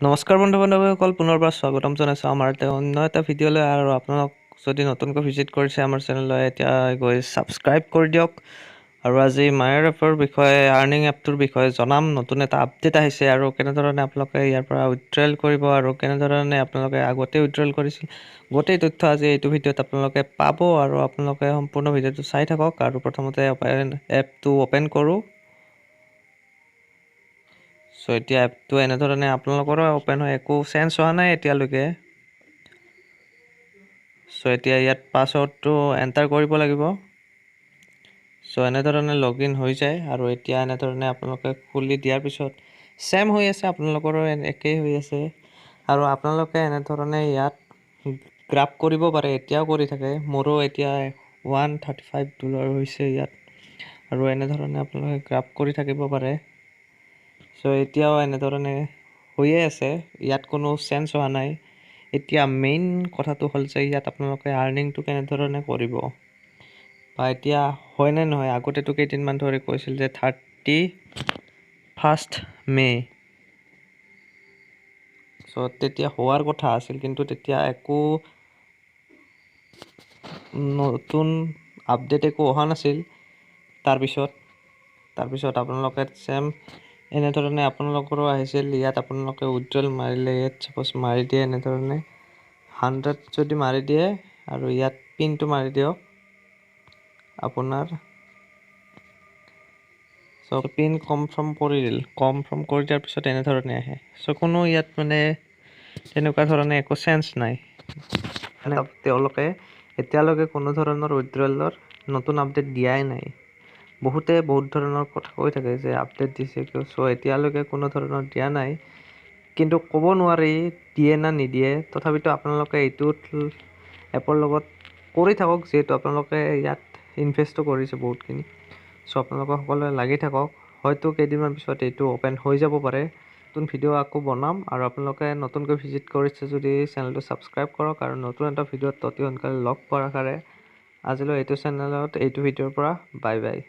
নমস্কাৰ বন্ধু বান্ধৱীসকল, পুনৰবাৰ স্বাগতম জনাইছোঁ আমাৰ অন্য এটা ভিডিঅ'লৈ। আৰু আপোনালোক যদি নতুনকৈ ভিজিট কৰিছে আমাৰ চেনেললৈ, এতিয়া গৈ ছাবস্ক্ৰাইব কৰি দিয়ক। আৰু আজি মায়াৰ এপৰ বিষয়ে, আৰ্নিং এপটোৰ বিষয়ে জনাম। নতুন এটা আপডেট আহিছে আৰু কেনেধৰণে আপোনালোকে ইয়াৰ পৰা উইথড্ৰল কৰিব আৰু কেনেধৰণে আপোনালোকে আগতে উইথড্ৰল কৰিছিল, গোটেই তথ্য আজি এইটো ভিডিঅ'ত আপোনালোকে পাব। আৰু আপোনালোকে সম্পূৰ্ণ ভিডিঅ'টো চাই থাকক। আৰু প্ৰথমতে এপটো অ'পেন কৰোঁ। চ' এতিয়া এপটো এনেধৰণে আপোনালোকৰো অ'পেন হয়, একো চেঞ্জ হোৱা নাই এতিয়ালৈকে। চ' এতিয়া ইয়াত পাছৱৰ্ডটো এণ্টাৰ কৰিব লাগিব। চ' এনেধৰণে লগ ইন হৈ যায়। আৰু এতিয়া এনেধৰণে আপোনালোকে খুলি দিয়াৰ পিছত ছেম হৈ আছে, আপোনালোকৰো একেই হৈ আছে। আৰু আপোনালোকে এনেধৰণে ইয়াত গ্ৰাব কৰিব পাৰে, এতিয়াও কৰি থাকে। মোৰো এতিয়া $135 হৈছে ইয়াত। আৰু এনেধৰণে আপোনালোকে গ্ৰাব কৰি থাকিব পাৰে। চ' এতিয়াও এনেধৰণে হৈয়ে আছে, ইয়াত কোনো চেঞ্জ হোৱা নাই। এতিয়া মেইন কথাটো হ'ল যে ইয়াত আপোনালোকে আৰ্নিংটো কেনেধৰণে কৰিব, বা এতিয়া হয়নে নহয়। আগতেতো কেইদিনমান ধৰি কৈছিল যে 31 মে', চ' তেতিয়া হোৱাৰ কথা আছিল, কিন্তু তেতিয়া একো নতুন আপডেট একো অহা নাছিল। তাৰপিছত আপোনালোকে ছেম এনেধৰণে আপোনালোকৰো আহিছিল। ইয়াত আপোনালোকে উইথড্ৰল মাৰিলে, ইয়াত ছাপ'জ মাৰি দিয়ে এনেধৰণে 100 যদি মাৰি দিয়ে, আৰু ইয়াত পিনটো মাৰি দিয়ক আপোনাৰ। চ' পিন কনফাৰ্ম কৰি দিয়াৰ পিছত এনেধৰণে আহে। চ' কোনো ইয়াত মানে তেনেকুৱা ধৰণে একো চেঞ্জ নাই। তেওঁলোকে এতিয়ালৈকে কোনো ধৰণৰ উইথড্ৰলৰ নতুন আপডেট দিয়াই নাই। বহুতে বহুত ধৰণৰ কথা কৈ থাকে যে আপডেট দিছে কিয়। চ' এতিয়ালৈকে কোনো ধৰণৰ দিয়া নাই, কিন্তু ক'ব নোৱাৰি দিয়ে না নিদিয়ে। তথাপিতো আপোনালোকে এইটোত এপৰ লগত কৰি থাকক, যিহেতু আপোনালোকে ইয়াত ইনভেষ্টটো কৰিছে বহুতখিনি। চ' আপোনালোকে সকলোৱে লাগি থাকক, হয়তো কেইদিনমান পিছত এইটো অ'পেন হৈ যাব পাৰে। নতুন ভিডিঅ' আকৌ বনাম। আৰু আপোনালোকে নতুনকৈ ভিজিট কৰিছে যদি চেনেলটো ছাবস্ক্ৰাইব কৰক। আৰু নতুন এটা ভিডিঅ'ত অতি সোনকালে লগ পোৱাৰ আশাৰে আজিলৈ এইটো চেনেলত, এইটো ভিডিঅ'ৰ পৰা বাই বাই।